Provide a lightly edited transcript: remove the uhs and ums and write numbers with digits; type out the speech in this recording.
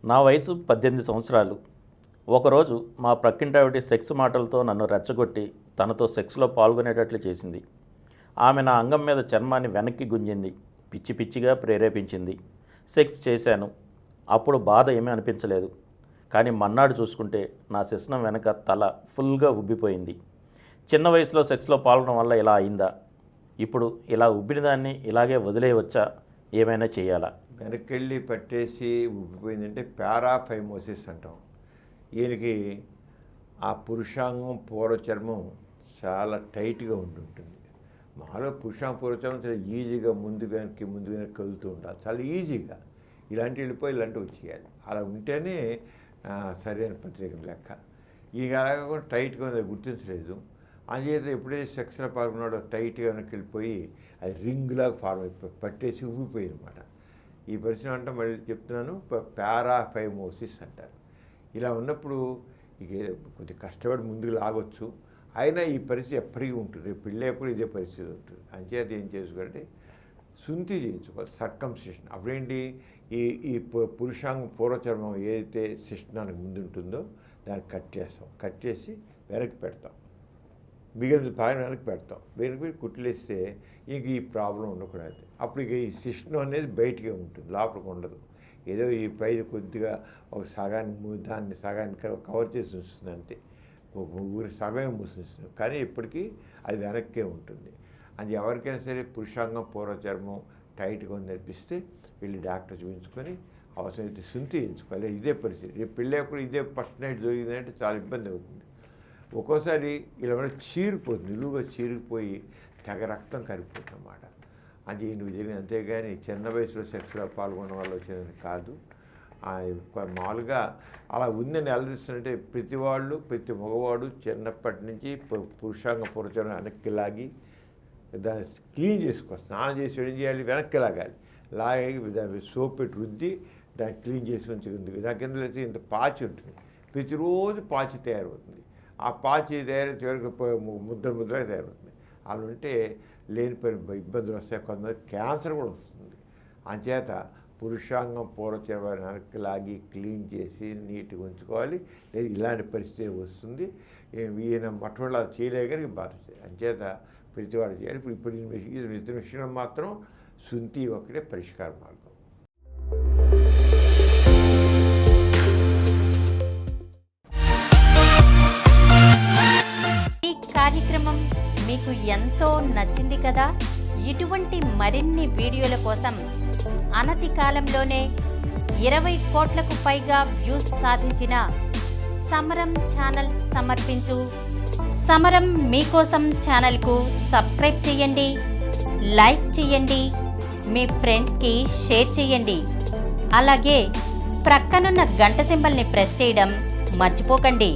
నా వయసు 18 సంవత్సరాలు. ఒకరోజు మా ప్రక్కింటావిడ సెక్స్ మాటలతో నన్ను రెచ్చగొట్టి తనతో సెక్స్లో పాల్గొనేటట్లు చేసింది. ఆమె నా అంగం మీద చర్మాన్ని వెనక్కి గుంజింది, పిచ్చి పిచ్చిగా ప్రేరేపించింది. సెక్స్ చేశాను. అప్పుడు బాధ ఏమీ అనిపించలేదు. కానీ మన్నాడు చూసుకుంటే నా శిశ్నం వెనక తల ఫుల్గా ఉబ్బిపోయింది. చిన్న వయసులో సెక్స్లో పాల్గొనడం వల్ల ఇలా అయిందా? ఇప్పుడు ఇలా ఉబ్బిన దాన్ని ఇలాగే వదిలేయవచ్చా? ఏమైనా చేయాలా? వెనకెళ్ళి పట్టేసి ఉబ్బిపోయిందంటే పారాఫైమోసిస్ అంటాం. ఈయనకి ఆ పురుషాంగం పూర్వచర్మం చాలా టైట్గా ఉంటుంటుంది. మాలో పురుషాంగం పూర్వచర్మం చాలా ఈజీగా ముందుగా కదులుతూ ఉండాలి, చాలా ఈజీగా. ఇలాంటి వెళ్ళిపోయి ఇలాంటివి చేయాలి. అలా ఉంటేనే సరైన పత్రిక లెక్క. ఇక అలాగా టైట్గా ఉంది, గుర్తించలేదు. అందుచేత ఎప్పుడైతే సెక్స్లో పాల్గొన్నాడో టైట్గా వెనక్కి వెళ్ళిపోయి అది రింగ్లాగా ఫార్మ్ అయిపోయి పట్టేసి ఉబ్బిపోయింది అనమాట. ఈ పరిస్థితి అంటే మళ్ళీ చెప్తున్నాను, పారాఫైమోసిస్ అంటారు. ఇలా ఉన్నప్పుడు ఇక కొద్దిగా కష్టపడి ముందుకు లాగొచ్చు. అయినా ఈ పరిస్థితి ఎప్పటికీ ఉంటుంది, రేపు పెళ్ళేప్పుడు ఇదే పరిస్థితి ఉంటుంది. అంచేత ఏం చేసుకోవాలంటే శుంఠి చేయించుకోవాలి, సర్కంసిషన్. అప్పుడేంటి ఈ ఈ పురుషాంగం పూర్వచర్మం ఏదైతే శిష్నానికి ముందు ఉంటుందో దాన్ని కట్ చేసి వెనక్కి పెడతాం, మిగిలిన భాగం వెనక్కి పెడతాం. వెనక్కి పెట్టి కుట్లేస్తే ఇంక ఈ ప్రాబ్లం ఉండకూడదు. అప్పుడు ఇక ఈ శిష్ణం అనేది బయటికే ఉంటుంది, లోపలికి ఉండదు. ఏదో ఈ పైది కొద్దిగా ఒక దాన్ని సగాన్ని కవర్ చేసి ఉంచుతుంది అంతే, ఊరి సగమే మూసిస్తుంది. కానీ ఇప్పటికీ అది వెనక్కే ఉంటుంది. అది ఎవరికైనా సరే పురుషాంగం పూర్వచర్మం టైట్గా ఉంది అనిపిస్తే వెళ్ళి డాక్టర్ చూపించుకొని అవసరమైతే శుంఠి చేయించుకోవాలి. ఇదే పరిస్థితి. రేపు పెళ్ళేప్పుడు ఇదే ఫస్ట్ నైట్ జరిగిందంటే చాలా ఇబ్బంది అవుతుంది. ఒక్కోసారి ఇలా చీరిపోతుంది, నిలువుగా చీరిపోయి తెగ రక్తం కరిగిపోతుంది అన్నమాట. అది నువ్వు జరిగింది. అంతేగాని చిన్న వయసులో సెక్స్లో పాల్గొనడం వల్ల వచ్చినది కాదు. మామూలుగా అలా ఉందని నిలదీస్తుంటే ప్రతి మగవాడు చిన్నప్పటి నుంచి పురుషాంగ పురుషులను వెనక్కి లాగి దాన్ని క్లీన్ చేసుకోవాలి. స్నానం చేసి ఏం చేయాలి, వెనక్కి లాగాలి. లాగి దాన్ని సోప్ పెట్టి రుద్ది దాన్ని క్లీన్ చేసి ఉంచుకుంది. దాని కింద లేకపోతే ఇంత పాచి ఉంటుంది, ప్రతిరోజు పాచి తయారవుతుంది. ఆ పాచి చివరికి ముద్రగా తయారవుతుంది. అలా ఉంటే లేనిపోయిన ఇబ్బందులు వస్తాయి, కొంతమంది క్యాన్సర్ కూడా వస్తుంది. అంచేత పురుషాంగం పూర్వచర్మాన్ని వెనక్కి లాగి క్లీన్ చేసి నీట్గా ఉంచుకోవాలి. లేదు ఇలాంటి పరిస్థితి వస్తుంది. ఈయన మొట్టమొదటి అలా చేయలేక బాధ వస్తుంది. అంచేత ప్రతివాడు చేయాలి. ఇప్పుడు ఇతర విషయంలో మాత్రం శుంఠి ఒకటే పరిష్కార మార్గం. ఈ కార్యక్రమం మీకు ఎంతో నచ్చింది కదా? ఇటువంటి మరిన్ని వీడియోల కోసం అనతి కాలంలోనే 20 కోట్లకు పైగా వ్యూస్ సాధించిన సమరం ఛానల్ సమర్పించు సమరం మీకోసం ఛానల్కు సబ్స్క్రైబ్ చేయండి, లైక్ చేయండి, మీ ఫ్రెండ్స్కి షేర్ చేయండి. అలాగే ప్రక్కనున్న గంట సింబల్ని ప్రెస్ చేయడం మర్చిపోకండి.